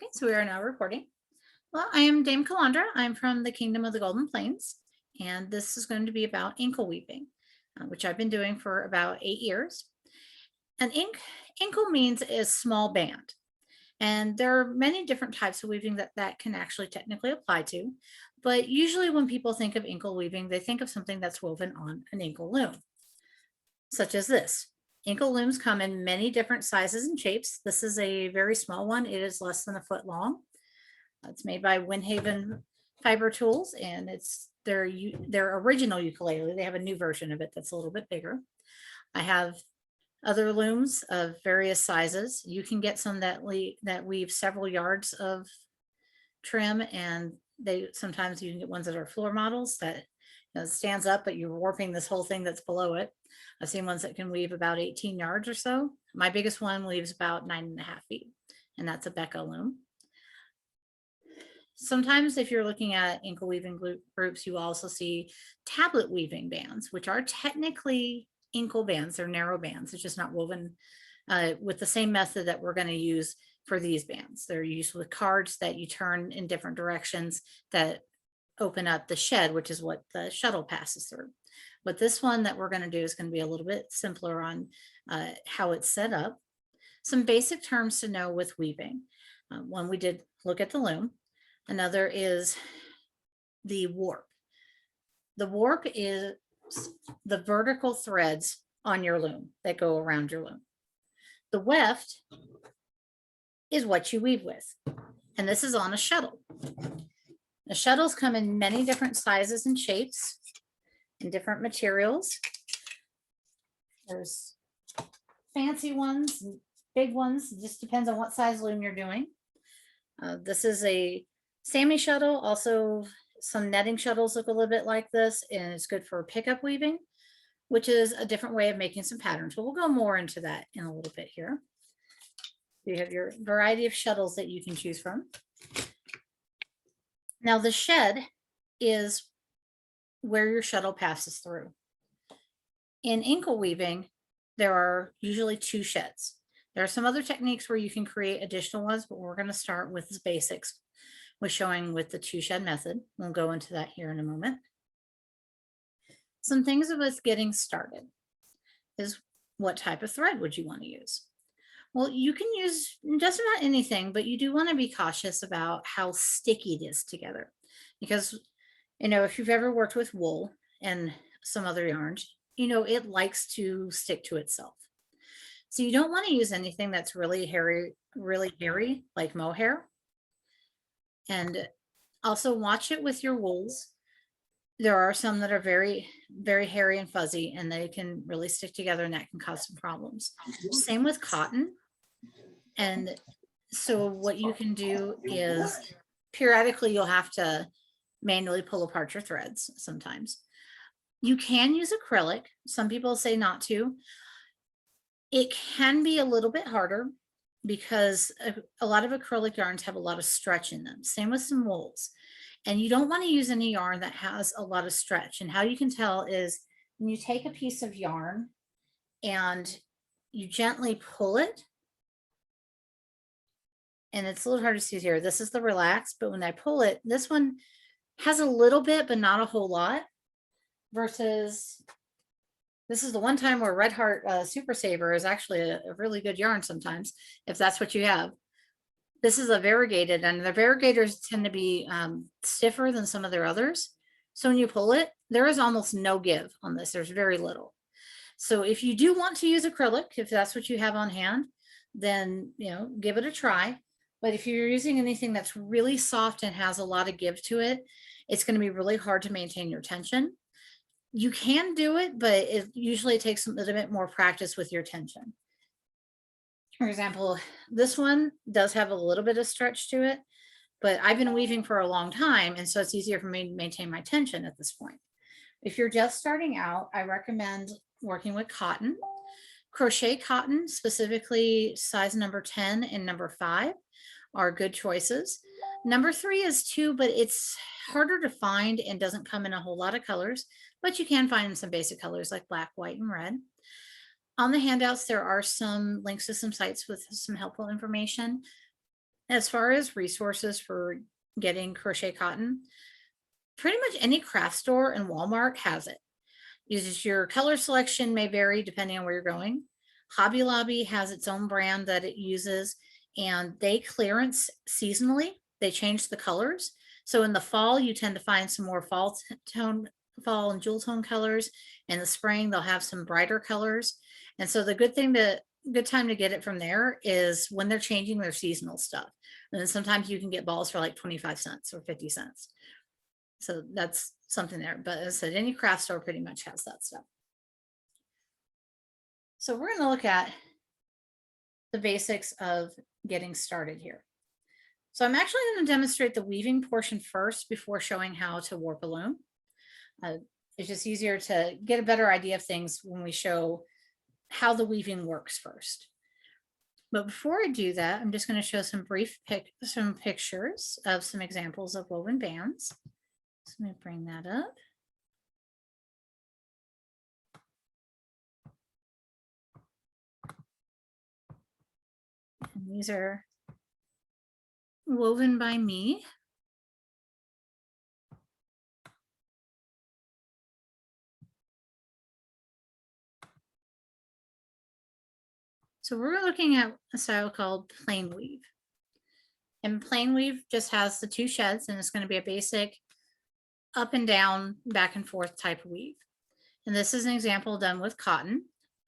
Okay, so we are now recording. Well, I am Dame Callandra. I'm from the Kingdom of the Golden Plains, and this is going to be about inkle weaving, which I've been doing for about 8 years. An inkle means a small band, and there are many different types of weaving that can actually technically apply to. But usually when people think of inkle weaving, they think of something that's woven on an inkle loom, such as this. Inkle looms come in many different sizes and shapes. This is a very small one. It is less than a foot long. It's made by Windhaven Fiber Tools, and it's their original ukulele. They have a new version of it that's a little bit bigger. I have other looms of various sizes. You can get some that weave several yards of trim, and sometimes you can get ones that are floor models that stands up, but you're warping this whole thing that's below it. I've seen ones that can weave about 18 yards or so. My biggest one weaves about 9.5 feet, and that's a Becca loom. Sometimes if you're looking at inkle weaving groups, you also see tablet weaving bands, which are technically inkle bands. They're narrow bands. It's just not woven with the same method that we're going to use for these bands. They're used with cards that you turn in different directions that open up the shed, which is what the shuttle passes through. But this one that we're going to do is going to be a little bit simpler on how it's set up. Some basic terms to know with weaving. One, we did look at the loom. Another is the warp. The warp is the vertical threads on your loom that go around your loom. The weft is what you weave with, and this is on a shuttle. The shuttles come in many different sizes and shapes and different materials. There's fancy ones, big ones. It just depends on what size loom you're doing. This is a Sammy shuttle. Also, some netting shuttles look a little bit like this, and it's good for pickup weaving, which is a different way of making some patterns. But we'll go more into that in a little bit here. You have your variety of shuttles that you can choose from. Now, the shed is where your shuttle passes through. In inkle weaving, there are usually 2 sheds. There are some other techniques where you can create additional ones, but we're going to start with the basics. We're showing with the 2 shed method. We'll go into that here in a moment. Some things of us getting started is, what type of thread would you want to use? Well, you can use just about anything, but you do want to be cautious about how sticky it is together, because if you've ever worked with wool and some other yarns, it likes to stick to itself. So you don't want to use anything that's really hairy like mohair. And also watch it with your wools. There are some that are very, very hairy and fuzzy, and they can really stick together, and that can cause some problems. Same with cotton. And so what you can do is periodically you'll have to manually pull apart your threads sometimes. You can use acrylic. Some people say not to. It can be a little bit harder because a lot of acrylic yarns have a lot of stretch in them. Same with some wools. And you don't want to use any yarn that has a lot of stretch. And how you can tell is when you take a piece of yarn and you gently pull it, and it's a little hard to see here. This is the relaxed, but when I pull it, this one has a little bit, but not a whole lot, versus this is the one time where Red Heart Super Saver is actually a really good yarn sometimes, if that's what you have. This is a variegated, and the variegators tend to be stiffer than some of their others. So when you pull it, there is almost no give on this. There's very little. So if you do want to use acrylic, if that's what you have on hand, then, give it a try. But if you're using anything that's really soft and has a lot of give to it, it's going to be really hard to maintain your tension. You can do it, but it usually takes a little bit more practice with your tension. For example, this one does have a little bit of stretch to it, but I've been weaving for a long time, and so it's easier for me to maintain my tension at this point. If you're just starting out, I recommend working with cotton. Crochet cotton, specifically size number 10 and number 5, are good choices. Number 3 is too, but it's harder to find and doesn't come in a whole lot of colors, but you can find some basic colors like black, white, and red. On the handouts, there are some links to some sites with some helpful information. As far as resources for getting crochet cotton, pretty much any craft store and Walmart has it. Uses your color selection may vary depending on where you're going. Hobby Lobby has its own brand that it uses, and they clearance seasonally. They change the colors. So in the fall, you tend to find some more fall and jewel tone colors. In the spring, they'll have some brighter colors. And so the good time to get it from there is when they're changing their seasonal stuff. And then sometimes you can get balls for like 25 cents or 50 cents. So that's something there. But as I said, any craft store pretty much has that stuff. So we're going to look at the basics of getting started here. So I'm actually going to demonstrate the weaving portion first before showing how to warp a loom. It's just easier to get a better idea of things when we show how the weaving works first. But before I do that, I'm just going to show some some pictures of some examples of woven bands. So let me bring that up. And these are woven by me. So we're looking at a style called plain weave. And plain weave just has the two sheds, and it's going to be a basic up and down, back and forth type of weave. And this is an example done with cotton.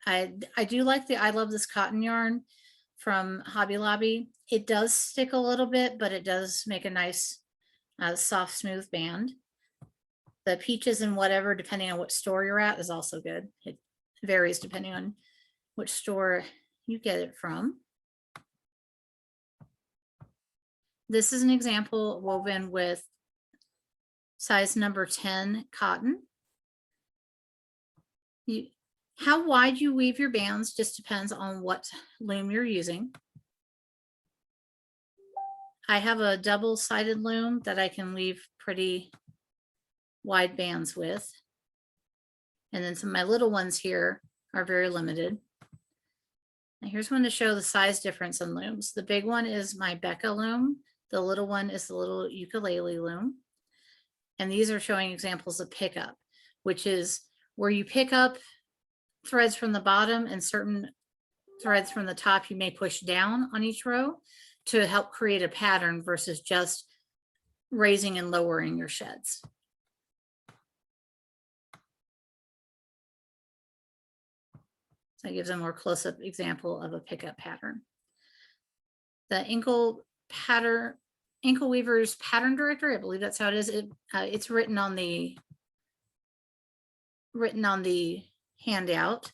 I do like I love this cotton yarn from Hobby Lobby. It does stick a little bit, but it does make a nice soft, smooth band. The peaches and whatever, depending on what store you're at, is also good. It varies depending on which store you get it from. This is an example woven with size number 10 cotton. How wide you weave your bands just depends on what loom you're using. I have a double-sided loom that I can weave pretty wide bands with. And then some of my little ones here are very limited. Now here's one to show the size difference in looms. The big one is my Becca loom. The little one is the little ukulele loom. And these are showing examples of pickup, which is where you pick up threads from the bottom and certain threads from the top you may push down on each row to help create a pattern versus just raising and lowering your sheds. So that gives a more close-up example of a pickup pattern. The Inkle Weaver's Pattern Directory, I believe that's how it is. It's written on the handout,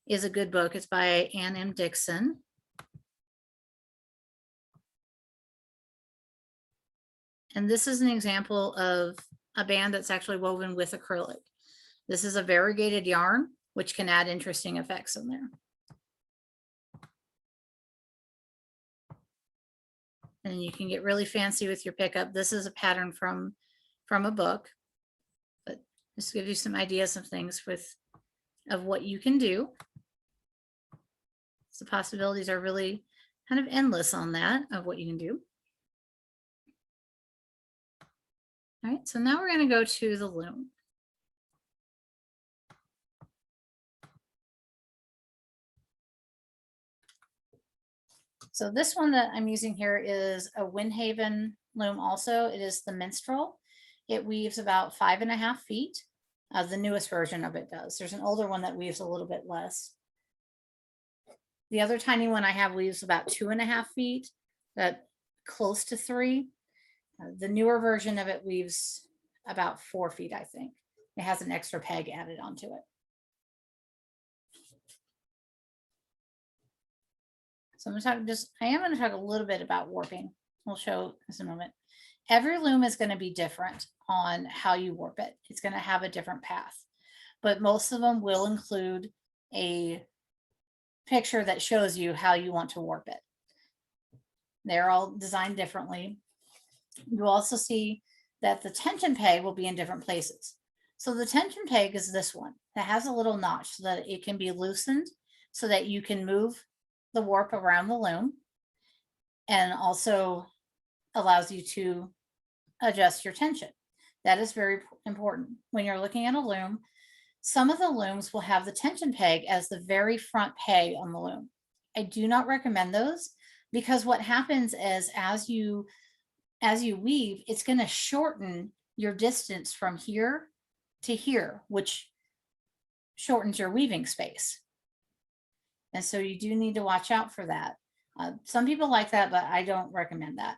is a good book. It's by Ann M. Dixon. And this is an example of a band that's actually woven with acrylic. This is a variegated yarn, which can add interesting effects in there. And you can get really fancy with your pickup. This is a pattern from a book, but just gives you some ideas of things of what you can do. So the possibilities are really kind of endless on that, of what you can do. All right, so now we're going to go to the loom. So this one that I'm using here is a Windhaven loom also. It is the Minstrel. It weaves about 5.5 feet. The newest version of it does. There's an older one that weaves a little bit less. The other tiny one I have weaves about 2.5 feet, close to 3. The newer version of it weaves about 4 feet, I think. It has an extra peg added onto it. So I am going to talk a little bit about warping. We'll show in a moment. Every loom is going to be different on how you warp it. It's going to have a different path, but most of them will include a picture that shows you how you want to warp it. They're all designed differently. You'll also see that the tension peg will be in different places. So the tension peg is this one that has a little notch so that it can be loosened so that you can move the warp around the loom and also allows you to adjust your tension. That is very important. When you're looking at a loom, some of the looms will have the tension peg as the very front peg on the loom. I do not recommend those because what happens is as you weave, it's going to shorten your distance from here to here, which shortens your weaving space. And so you do need to watch out for that. Some people like that, but I don't recommend that.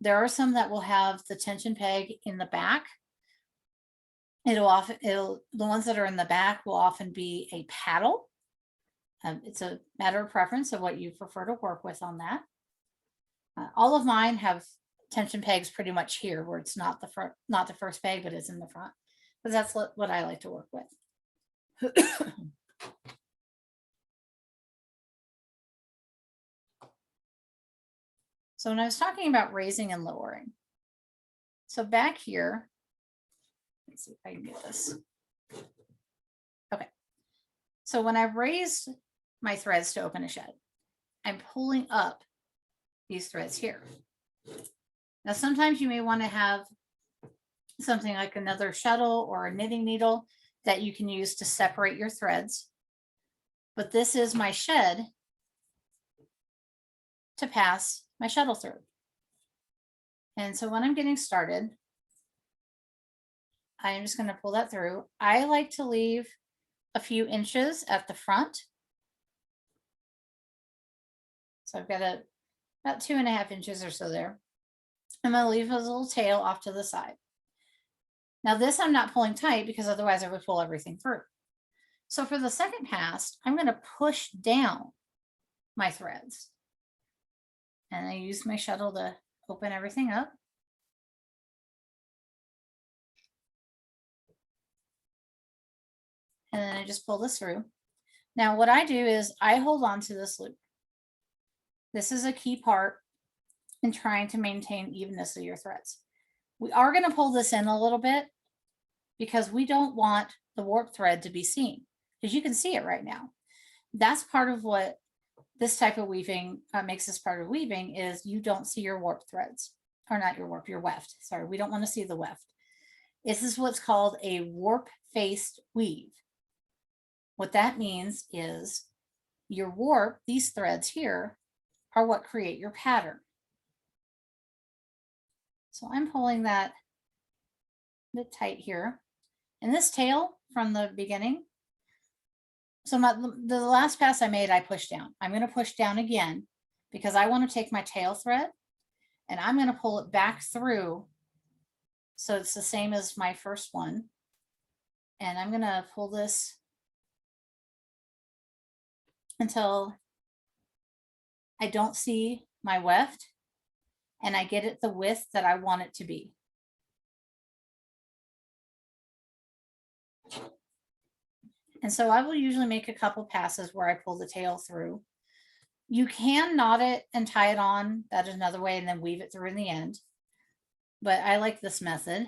There are some that will have the tension peg in the back. The ones that are in the back will often be a paddle. It's a matter of preference of what you prefer to work with on that. All of mine have tension pegs pretty much here where it's not the front, not the first peg, but it's in the front. But that's what I like to work with. So when I was talking about raising and lowering, so back here, let's see if I can get this. Okay. So when I've raised my threads to open a shed, I'm pulling up these threads here. Now, sometimes you may want to have something like another shuttle or a knitting needle that you can use to separate your threads. But this is my shed to pass my shuttle through. And so when I'm getting started, I am just going to pull that through. I like to leave a few inches at the front. So I've got about 2.5 inches or so there. I'm going to leave a little tail off to the side. Now this I'm not pulling tight because otherwise I would pull everything through. So for the second pass, I'm going to push down my threads. And I use my shuttle to open everything up. And then I just pull this through. Now what I do is I hold on to this loop. This is a key part in trying to maintain evenness of your threads. We are going to pull this in a little bit because we don't want the warp thread to be seen, because you can see it right now. That's part of what this type of weaving makes this part of weaving is you don't see your warp threads, or not your warp, your weft. Sorry, we don't want to see the weft. This is what's called a warp faced weave. What that means is your warp, these threads here, are what create your pattern. So I'm pulling that a bit tight here. And this tail from the beginning, so the last pass I made, I pushed down. I'm going to push down again because I want to take my tail thread and I'm going to pull it back through so it's the same as my first one. And I'm going to pull this until I don't see my weft and I get it the width that I want it to be. And so I will usually make a couple passes where I pull the tail through. You can knot it and tie it on. That is another way, and then weave it through in the end. But I like this method.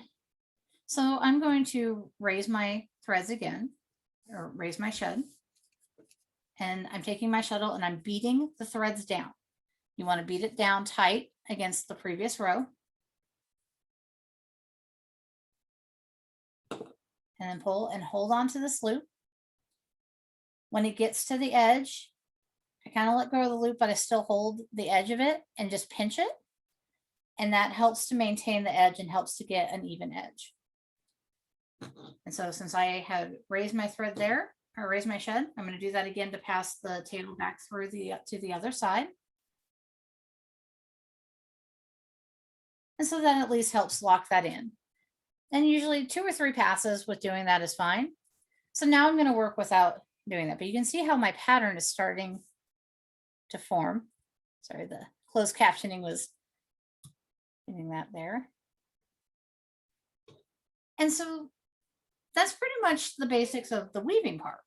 So I'm going to raise my threads again, or raise my shed. And I'm taking my shuttle and I'm beating the threads down. You want to beat it down tight against the previous row. And then pull and hold on to this loop. When it gets to the edge, I kind of let go of the loop, but I still hold the edge of it and just pinch it. And that helps to maintain the edge and helps to get an even edge. And so since I had raised my thread there, or raised my shed, I'm going to do that again to pass the tail back through to the other side. And so that at least helps lock that in. And usually 2 or 3 passes with doing that is fine. So now I'm going to work without doing that, but you can see how my pattern is starting to form. Sorry, the closed captioning was getting that there. And so that's pretty much the basics of the weaving part.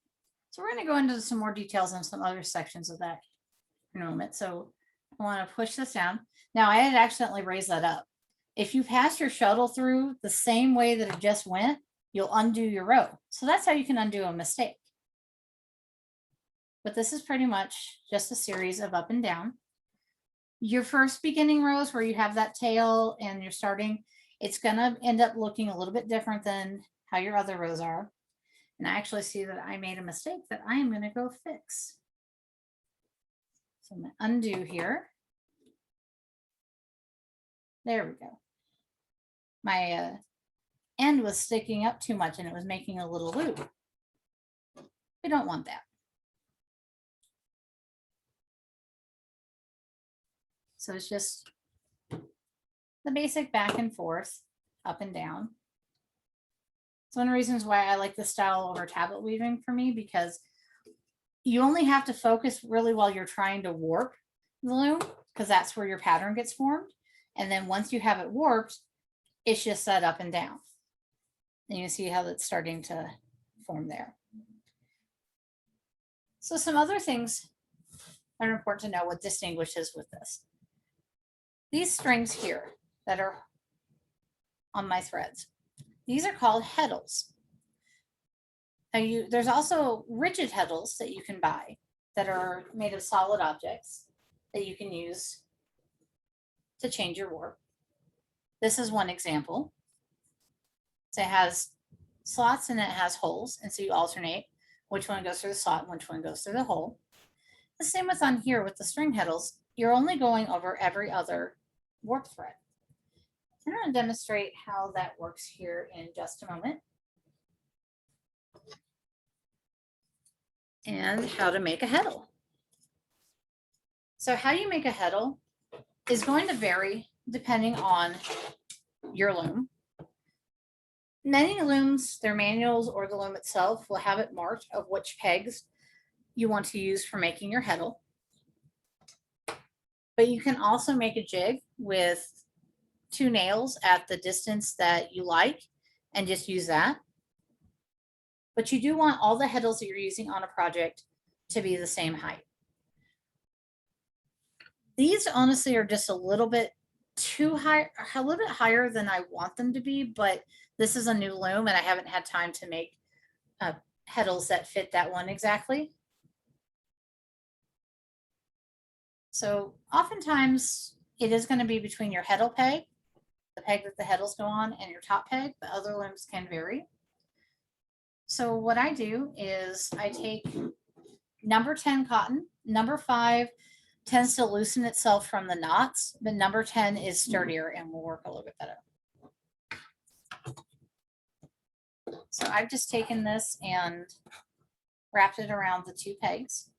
So we're going to go into some more details on some other sections of that in a moment. So I want to push this down. Now I had accidentally raised that up. If you pass your shuttle through the same way that it just went, you'll undo your row. So that's how you can undo a mistake. But this is pretty much just a series of up and down. Your first beginning rows where you have that tail and you're starting, it's gonna end up looking a little bit different than how your other rows are. And I actually see that I made a mistake that I am gonna go fix. So I'm gonna undo here. There we go. My end was sticking up too much and it was making a little loop. We don't want that. So it's just the basic back and forth, up and down. It's one of the reasons why I like this style over tablet weaving for me, because you only have to focus really while you're trying to warp the loom, because that's where your pattern gets formed. And then once you have it warped, it's just set up and down. And you see how that's starting to form there. So some other things that are important to know what distinguishes with this. These strings here that are on my threads, these are called heddles. Now there's also rigid heddles that you can buy that are made of solid objects that you can use to change your warp. This is one example. So it has slots and it has holes, and so you alternate which one goes through the slot and which one goes through the hole. The same with on here with the string heddles, you're only going over every other warp thread. I'm going to demonstrate how that works here in just a moment, and how to make a heddle. So how you make a heddle is going to vary depending on your loom. Many looms, their manuals or the loom itself will have it marked of which pegs you want to use for making your heddle. But you can also make a jig with 2 nails at the distance that you like and just use that. But you do want all the heddles that you're using on a project to be the same height. These honestly are just a little bit too high, a little bit higher than I want them to be, but this is a new loom and I haven't had time to make heddles that fit that one exactly. So oftentimes it is going to be between your heddle peg, the peg that the heddles go on, and your top peg. The other looms can vary. So what I do is I take number 10 cotton. Number 5 tends to loosen itself from the knots, but number 10 is sturdier and will work a little bit better. So I've just taken this and wrapped it around the 2 pegs.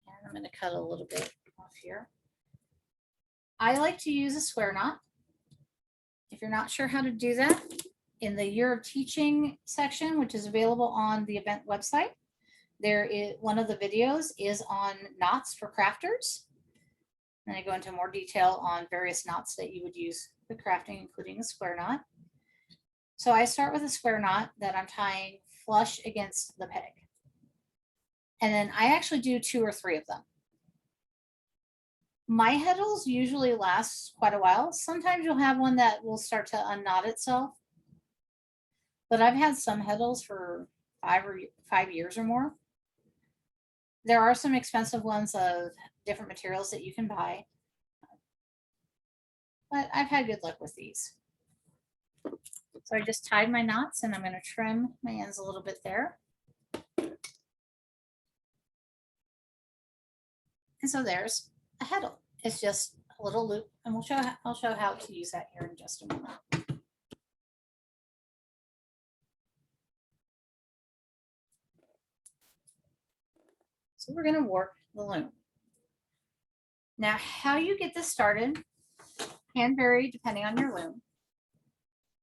And I'm going to cut a little bit off here. I like to use a square knot. If you're not sure how to do that, in the Year of Teaching section, which is available on the event website, there is one of the videos is on knots for crafters. And I go into more detail on various knots that you would use for crafting, including a square knot. So I start with a square knot that I'm tying flush against the peg. And then I actually do 2 or 3 of them. My heddles usually last quite a while. Sometimes you'll have one that will start to unknot itself. But I've had some heddles for 5 years or more. There are some expensive ones of different materials that you can buy. But I've had good luck with these. So I just tied my knots and I'm going to trim my ends a little bit there. And so there's a heddle. It's just a little loop, and I'll show how to use that here in just a moment. So we're going to warp the loom. Now, how you get this started can vary depending on your loom,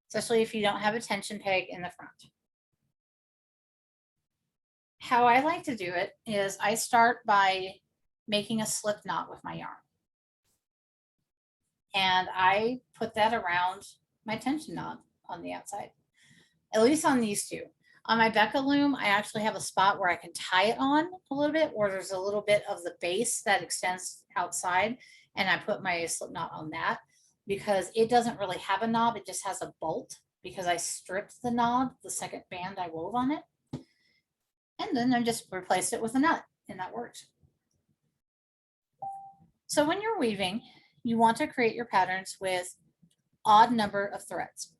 especially if you don't have a tension peg in the front. How I like to do it is I start by making a slip knot with my yarn. And I put that around my tension knot on the outside, at least on these 2. On my Becca loom, I actually have a spot where I can tie it on a little bit, or there's a little bit of the base that extends outside, and I put my slip knot on that because it doesn't really have a knob. It just has a bolt because I stripped the knob, the second band I wove on it. And then I just replaced it with a nut, and that works. So when you're weaving, you want to create your patterns with odd number of threads.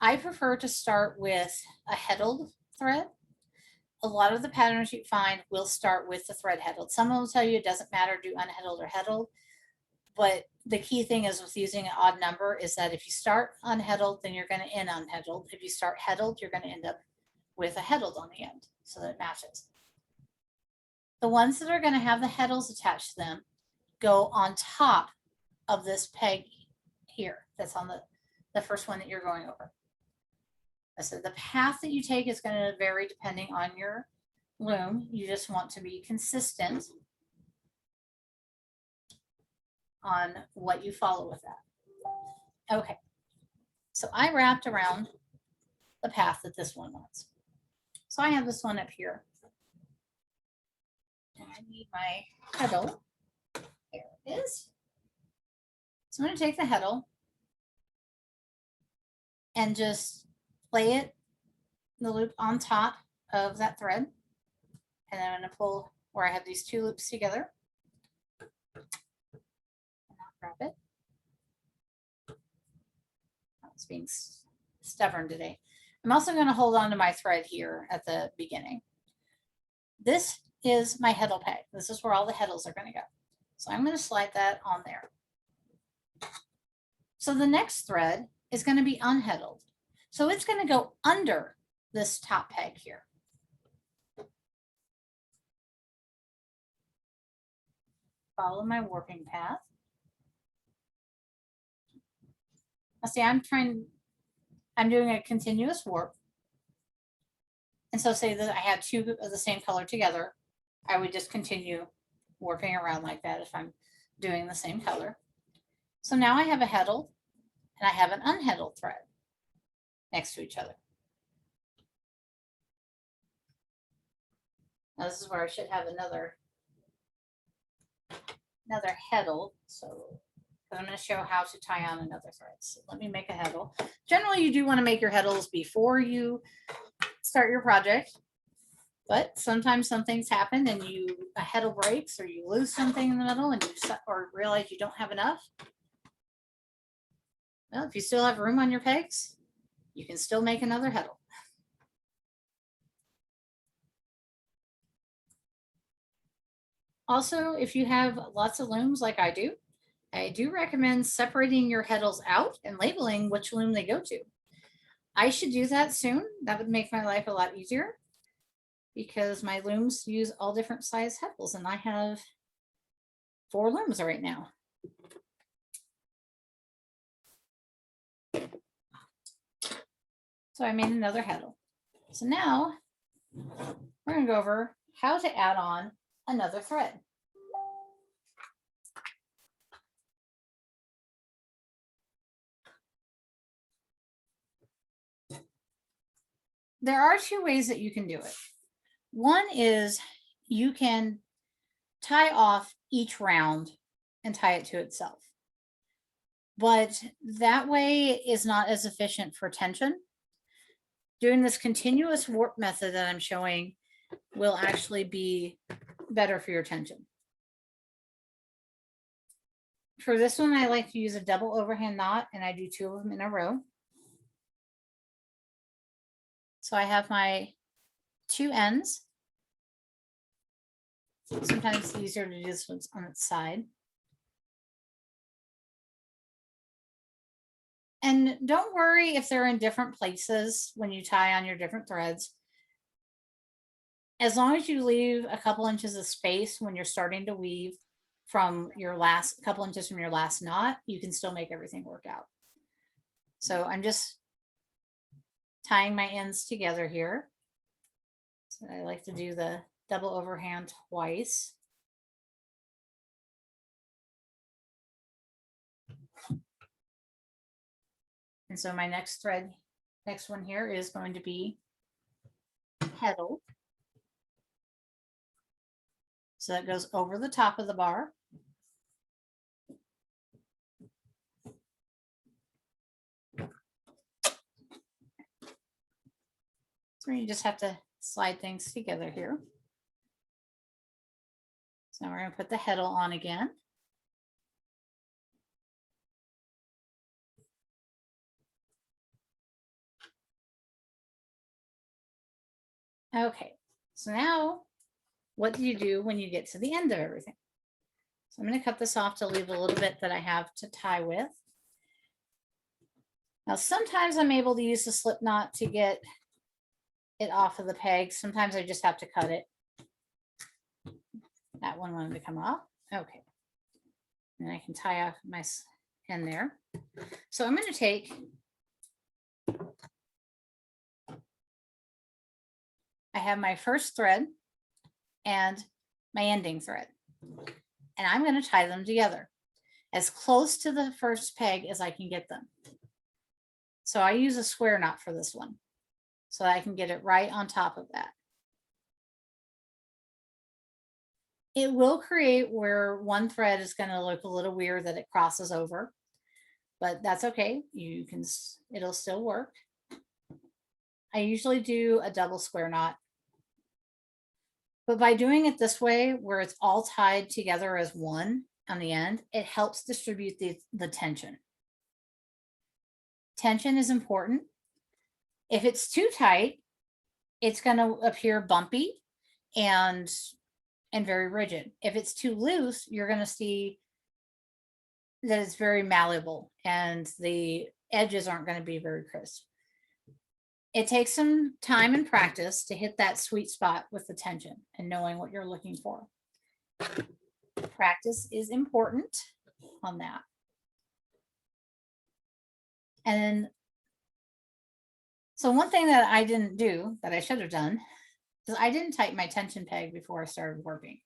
I prefer to start with a heddled thread. A lot of the patterns you find will start with the thread heddled. Some will tell you it doesn't matter, do unheddled or heddled. But the key thing is with using an odd number is that if you start unheddled, then you're going to end unheddled. If you start heddled, you're going to end up with a heddled on the end, so that it matches. The ones that are going to have the heddles attached to them go on top of this peg here. That's on the first one that you're going over. So the path that you take is going to vary depending on your loom. You just want to be consistent on what you follow with that. Okay, so I wrapped around the path that this one wants. So I have this one up here. And I need my heddle. There it is. So I'm going to take the heddle and just lay it, the loop on top of that thread. And then I'm going to pull where I have these two loops together. And I'll grab it. It's being stubborn today. I'm also going to hold on to my thread here at the beginning. This is my heddle peg. This is where all the heddles are going to go. So I'm going to slide that on there. So the next thread is going to be unheddled. So it's going to go under this top peg here. Follow my warping path. Now see, I'm doing a continuous warp. And so say that I had two of the same color together, I would just continue warping around like that if I'm doing the same color. So now I have a heddled and I have an unheddled thread next to each other. Now this is where I should have another heddle. So I'm going to show how to tie on another thread. So let me make a heddle. Generally, you do want to make your heddles before you start your project, but sometimes some things happen and a heddle breaks or you lose something in the middle and or realize you don't have enough. Well, if you still have room on your pegs, you can still make another heddle. Also, if you have lots of looms like I do recommend separating your heddles out and labeling which loom they go to. I should do that soon. That would make my life a lot easier because my looms use all different size heddles and I have 4 looms right now. So I made another heddle. So now we're going to go over how to add on another thread. There are 2 ways that you can do it. One is you can tie off each round and tie it to itself. But that way is not as efficient for tension. Doing this continuous warp method that I'm showing will actually be better for your tension. For this one, I like to use a double overhand knot and I do 2 of them in a row. So I have my 2 ends. Sometimes it's easier to do this one on its side. And don't worry if they're in different places when you tie on your different threads. As long as you leave a couple inches of space when you're starting to weave from your last couple inches from your last knot, you can still make everything work out. So I'm just tying my ends together here. So I like to do the double overhand twice. And so my next one here is going to be heddle. So that goes over the top of the bar. So you just have to slide things together here. So now we're going to put the heddle on again. Okay, so now what do you do when you get to the end of everything? So I'm going to cut this off to leave a little bit that I have to tie with. Now, sometimes I'm able to use the slip knot to get it off of the peg. Sometimes I just have to cut it. That one wanted to come off. Okay. And I can tie off my end there. So I'm going to take, I have my first thread and my ending thread, and I'm going to tie them together as close to the first peg as I can get them. So I use a square knot for this one, so I can get it right on top of that. It will create where one thread is going to look a little weird that it crosses over, but that's okay. You can, it'll still work. I usually do a double square knot, but by doing it this way, where it's all tied together as one on the end, it helps distribute the tension. Tension is important. If it's too tight, it's going to appear bumpy and very rigid. If it's too loose, you're going to see that it's very malleable and the edges aren't going to be very crisp. It takes some time and practice to hit that sweet spot with the tension and knowing what you're looking for. Practice is important on that. And so one thing that I didn't do that I should have done is I didn't tighten my tension peg before I started warping.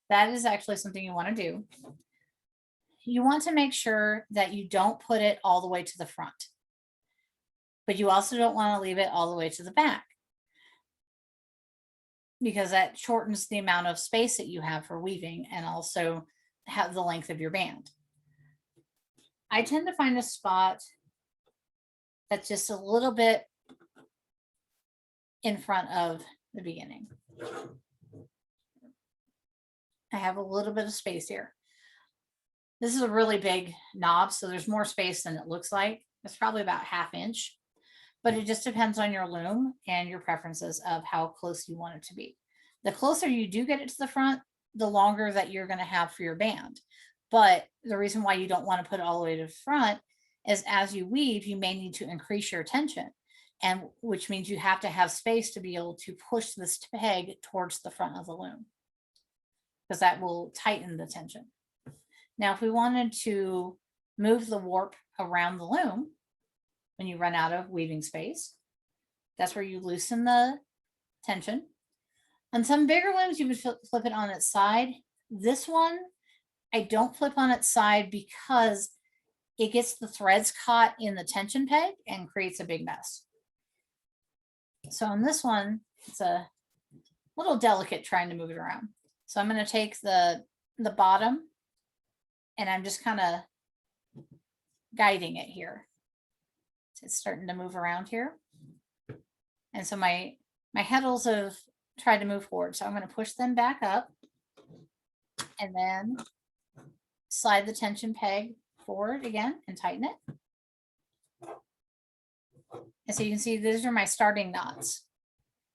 That is actually something you want to do. You want to make sure that you don't put it all the way to the front, but you also don't want to leave it all the way to the back, because that shortens the amount of space that you have for weaving and also have the length of your band. I tend to find a spot that's just a little bit in front of the beginning. I have a little bit of space here. This is a really big knob, so there's more space than it looks like. It's probably about 1/2 inch, but it just depends on your loom and your preferences of how close you want it to be. The closer you do get it to the front, the longer that you're going to have for your band. But the reason why you don't want to put it all the way to the front is as you weave, you may need to increase your tension, and which means you have to have space to be able to push this peg towards the front of the loom, because that will tighten the tension. Now, if we wanted to move the warp around the loom, when you run out of weaving space, that's where you loosen the tension. On some bigger looms, you would flip it on its side. This one, I don't flip on its side because it gets the threads caught in the tension peg and creates a big mess. So on this one, it's a little delicate trying to move it around. So I'm going to take the bottom and I'm just kind of guiding it here. It's starting to move around here. And so my heddles have tried to move forward. So I'm going to push them back up and then slide the tension peg forward again and tighten it. And so you can see these are my starting knots.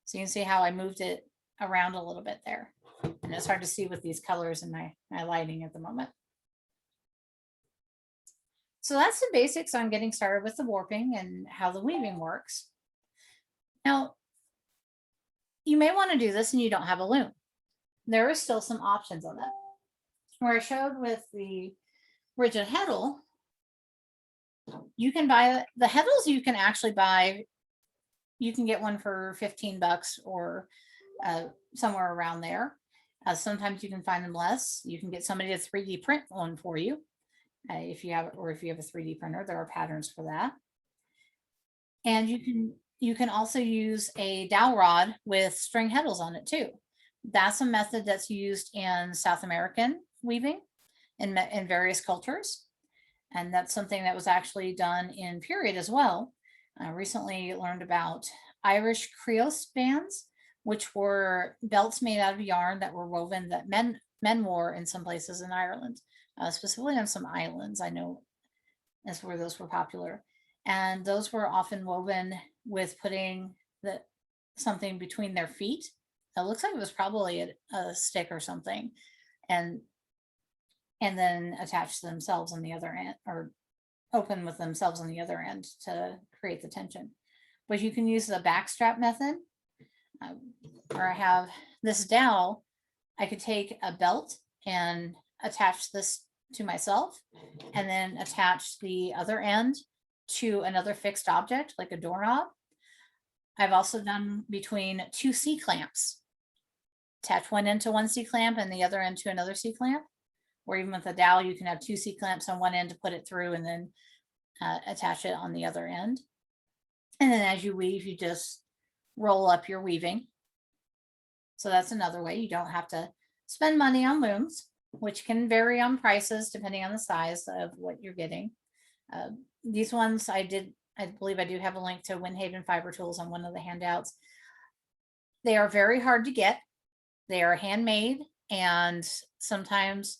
So you can see how I moved it around a little bit there. And it's hard to see with these colors in my lighting at the moment. So that's the basics on getting started with the warping and how the weaving works. Now, you may want to do this and you don't have a loom. There are still some options on that. Where I showed with the rigid heddle, you can buy the heddles. You can actually buy, you can get one for $15 or somewhere around there. Sometimes you can find them less. You can get somebody to 3D print one for you. If you have a 3D printer, there are patterns for that. And you can also use a dowel rod with string heddles on it too. That's a method that's used in South American weaving in various cultures. And that's something that was actually done in period as well. I recently learned about Irish Creose bands, which were belts made out of yarn that were woven, that men men wore in some places in Ireland, specifically on some islands. I know that's where those were popular. And those were often woven with putting something between their feet. It looks like it was probably a stick or something, and then attach themselves on the other end, or open with themselves on the other end to create the tension. But you can use the backstrap method, or I have this dowel. I could take a belt and attach this to myself, and then attach the other end to another fixed object like a doorknob. I've also done between two C-clamps. Attach one end to one C-clamp and the other end to another C-clamp. Or even with a dowel, you can have two C-clamps on one end to put it through, and then attach it on the other end. And then as you weave, you just roll up your weaving. So that's another way. You don't have to spend money on looms, which can vary on prices depending on the size of what you're getting. These ones I believe I do have a link to Windhaven Fiber Tools on one of the handouts. They are very hard to get. They are handmade, and sometimes,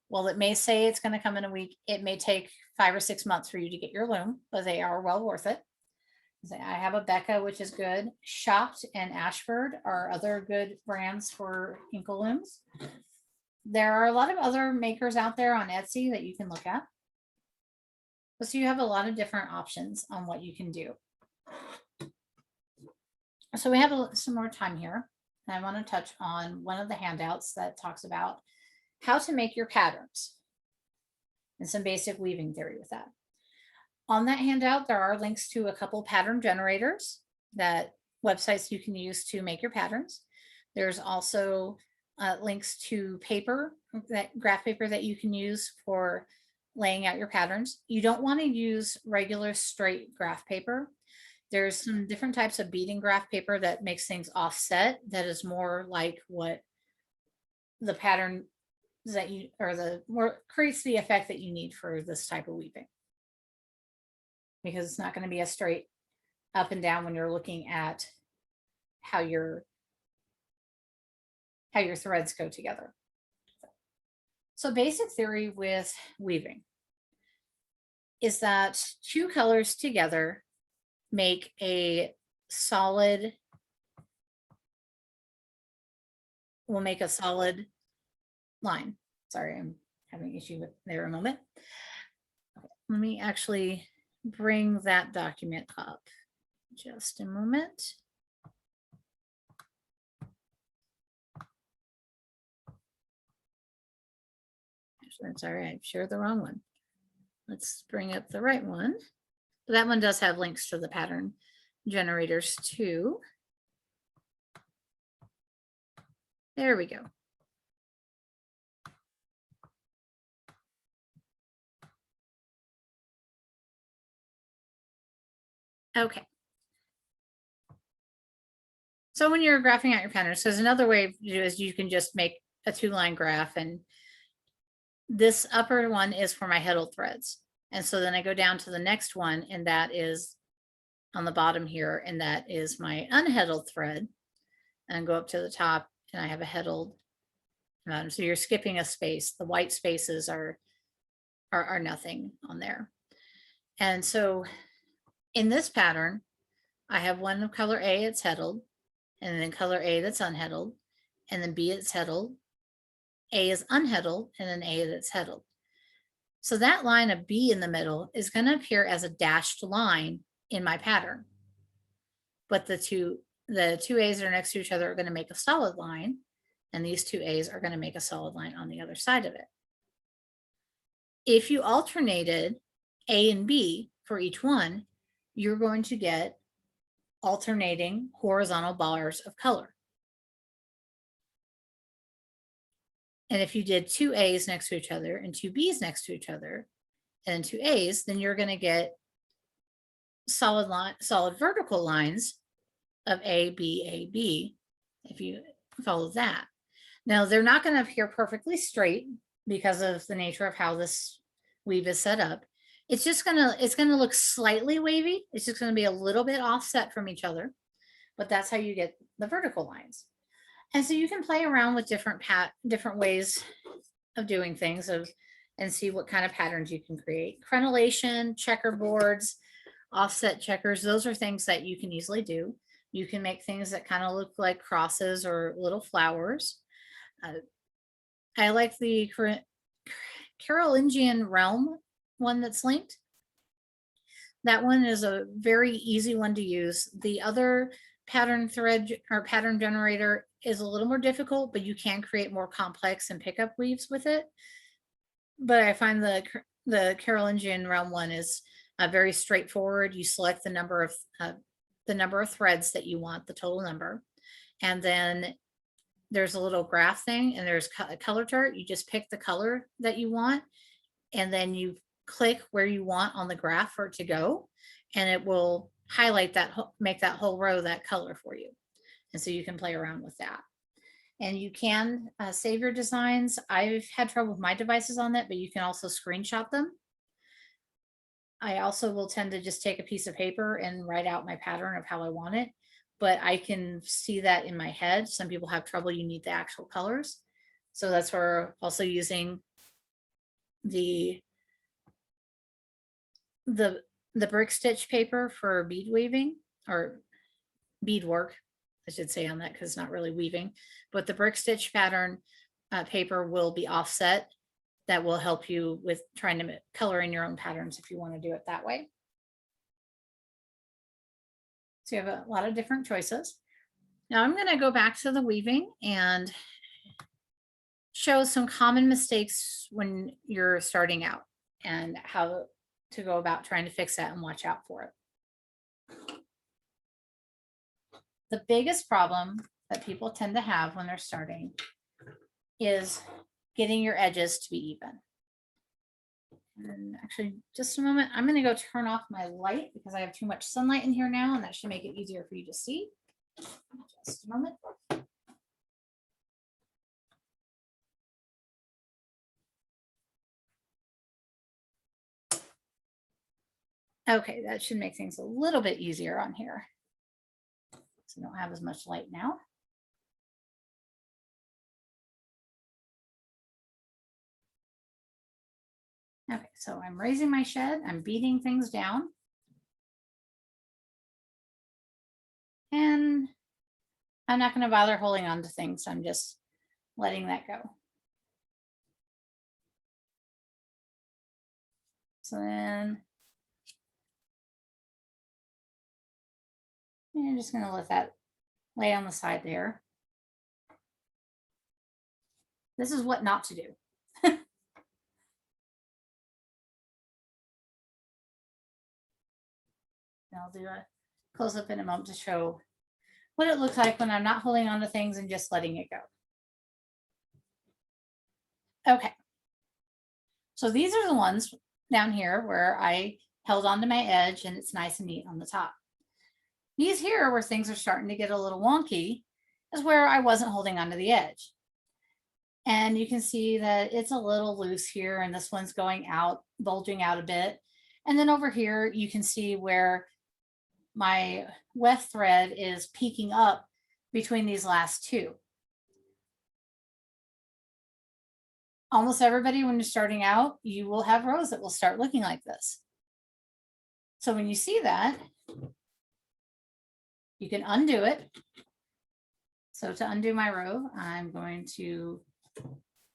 well, it may say it's going to come in a week. It may take 5 or 6 months for you to get your loom, but they are well worth it. I have a Becca, which is good. Shocked and Ashford are other good brands for Inkle looms. There are a lot of other makers out there on Etsy that you can look at. So you have a lot of different options on what you can do. So we have some more time here. And I want to touch on one of the handouts that talks about how to make your patterns and some basic weaving theory with that. On that handout, there are links to a couple pattern generators, that websites you can use to make your patterns. There's also links to paper, that graph paper that you can use for laying out your patterns. You don't want to use regular straight graph paper. There's some different types of beading graph paper that makes things offset, that is more like what the pattern that you, or the more creates the effect that you need for this type of weaving. Because it's not going to be a straight up and down when you're looking at how your threads go together. So basic theory with weaving is that two colors together make a solid, will make a solid line. Sorry, I'm having an issue with there a moment. Okay, let me actually bring that document up just a moment. Actually, I'm sorry, I shared the wrong one. Let's bring up the right one. That one does have links to the pattern generators too. There we go. Okay. So when you're graphing out your patterns, there's another way to do is you can just make a 2-line graph, and this upper one is for my heddle threads. And so then I go down to the next one, and that is on the bottom here, and that is my unheddled thread, and go up to the top, and I have a heddled. So you're skipping a space. The white spaces are nothing on there. And so in this pattern, I have one of color A, it's heddled, and then color A that's unheddled, and then B it's heddled, A is unheddled, and then A that's heddled. So that line of B in the middle is going to appear as a dashed line in my pattern. But the two A's that are next to each other are going to make a solid line, and these two A's are going to make a solid line on the other side of it. If you alternated A and B for each one, you're going to get alternating horizontal bars of color. And if you did two A's next to each other and two B's next to each other and then two A's, then you're going to get solid vertical lines of A, B, A, B, if you follow that. Now, they're not going to appear perfectly straight because of the nature of how this weave is set up. It's just going to look slightly wavy. It's just going to be a little bit offset from each other, but that's how you get the vertical lines. And so you can play around with different ways of doing things and see what kind of patterns you can create. Crenellation, checkerboards, offset checkers, those are things that you can easily do. You can make things that kind of look like crosses or little flowers. I like the Carolingian realm one that's linked. That one is a very easy one to use. The other pattern thread or pattern generator is a little more difficult, but you can create more complex and pickup weaves with it. But I find the Carolingian realm one is very straightforward. You select the number of threads that you want, the total number, and then there's a little graph thing, and there's a color chart. You just pick the color that you want, and then you click where you want on the graph for it to go, and it will highlight that, make that whole row that color for you. And so you can play around with that. And you can save your designs. I've had trouble with my devices on that, but you can also screenshot them. I also will tend to just take a piece of paper and write out my pattern of how I want it, but I can see that in my head. Some people have trouble, you need the actual colors. So that's where also using the brick stitch paper for bead weaving or beadwork, I should say on that, because it's not really weaving, but the brick stitch pattern paper will be offset. That will help you with trying to color in your own patterns if you want to do it that way. So you have a lot of different choices. Now I'm going to go back to the weaving and show some common mistakes when you're starting out and how to go about trying to fix that and watch out for it. The biggest problem that people tend to have when they're starting is getting your edges to be even. And actually, just a moment, I'm going to go turn off my light because I have too much sunlight in here now, and that should make it easier for you to see. Just a moment. Okay, that should make things a little bit easier on here. So I don't have as much light now. Okay, so I'm raising my shed, I'm beating things down. And I'm not going to bother holding on to things. I'm just letting that go. So then I'm just going to let that lay on the side there. This is what not to do. I'll do a close up in a moment to show what it looks like when I'm not holding on to things and just letting it go. Okay. So these are the ones down here where I held onto my edge and it's nice and neat on the top. These here where things are starting to get a little wonky is where I wasn't holding onto the edge. And you can see that it's a little loose here and this one's going out, bulging out a bit. And then over here, you can see where my weft thread is peeking up between these last two. Almost everybody, when you're starting out, you will have rows that will start looking like this. So when you see that, you can undo it. So to undo my row, I'm going to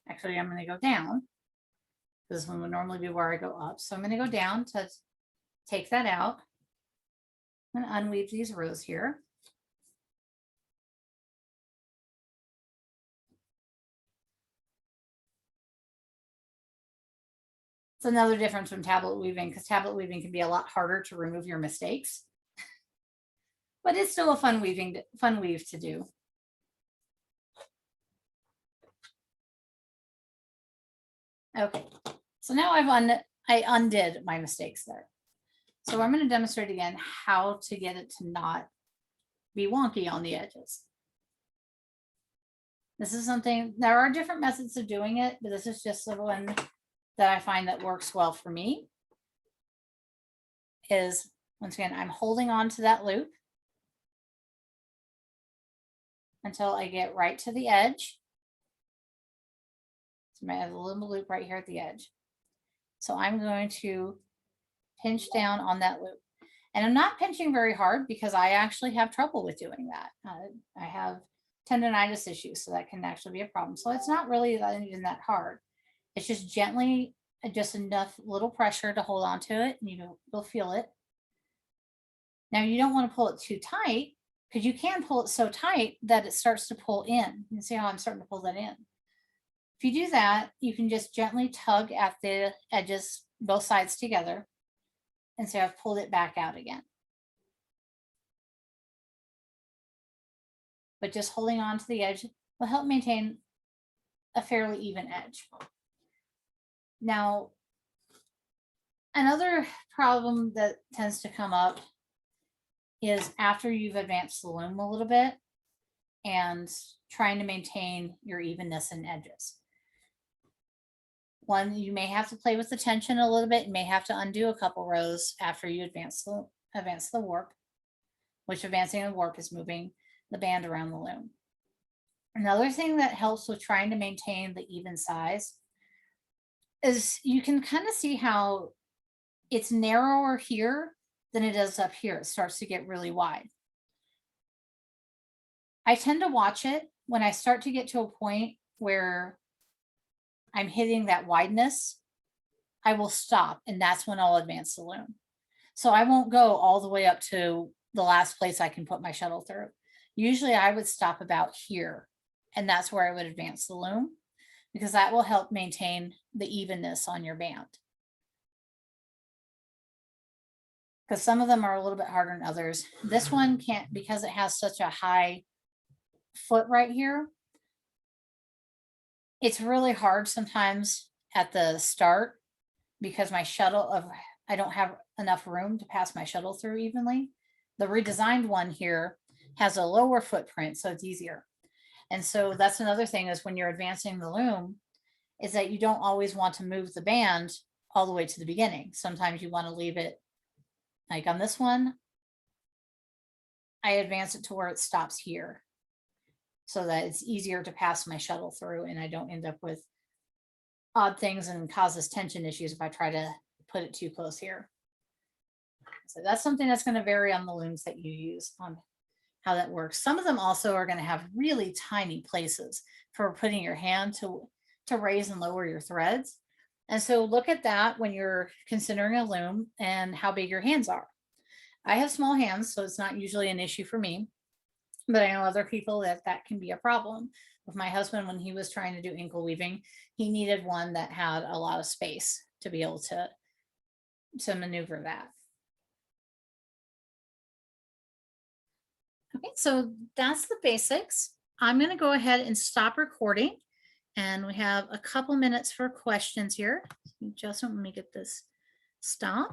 go down. This one would normally be where I go up. So I'm going to go down to take that out. I'm going to unweave these rows here. It's another difference from tablet weaving, because tablet weaving can be a lot harder to remove your mistakes. But it's still a fun weave to do. Okay, so now I undid my mistakes there. So I'm going to demonstrate again how to get it to not be wonky on the edges. This is something, there are different methods of doing it, but this is just the one that I find that works well for me. Is, once again, I'm holding on to that loop. until I get right to the edge. So I have a little loop right here at the edge. So I'm going to pinch down on that loop. And I'm not pinching very hard because I actually have trouble with doing that. I have tendonitis issues, so that can actually be a problem. So it's not really even that hard. It's just gently, just enough little pressure to hold on to it, and you'll feel it. Now you don't want to pull it too tight, because you can pull it so tight that it starts to pull in. You can see how I'm starting to pull that in. If you do that, you can just gently tug at the edges, both sides together, and so I've pulled it back out again. But just holding on to the edge will help maintain a fairly even edge. Now, another problem that tends to come up is after you've advanced the loom a little bit and trying to maintain your evenness in edges. One, you may have to play with the tension a little bit. You may have to undo a couple rows after you advance the warp, which advancing the warp is moving the band around the loom. Another thing that helps with trying to maintain the even size is you can kind of see how it's narrower here than it is up here. It starts to get really wide. I tend to watch it when I start to get to a point where I'm hitting that wideness, I will stop, and that's when I'll advance the loom. So I won't go all the way up to the last place I can put my shuttle through. Usually I would stop about here, and that's where I would advance the loom, because that will help maintain the evenness on your band. Because some of them are a little bit harder than others. This one can't, because it has such a high foot right here. It's really hard sometimes at the start because my shuttle I don't have enough room to pass my shuttle through evenly. The redesigned one here has a lower footprint, so it's easier. And so that's another thing, is when you're advancing the loom, is that you don't always want to move the band all the way to the beginning. Sometimes you want to leave it, like on this one, I advance it to where it stops here, so that it's easier to pass my shuttle through and I don't end up with odd things and causes tension issues if I try to put it too close here. So that's something that's going to vary on the looms that you use, on how that works. Some of them also are going to have really tiny places for putting your hand to raise and lower your threads. And so look at that when you're considering a loom and how big your hands are. I have small hands, so it's not usually an issue for me. But I know other people that can be a problem. With my husband, when he was trying to do inkle weaving, he needed one that had a lot of space to be able to maneuver that. Okay, so that's the basics. I'm going to go ahead and stop recording, and we have a couple minutes for questions here. Just let me get this stopped.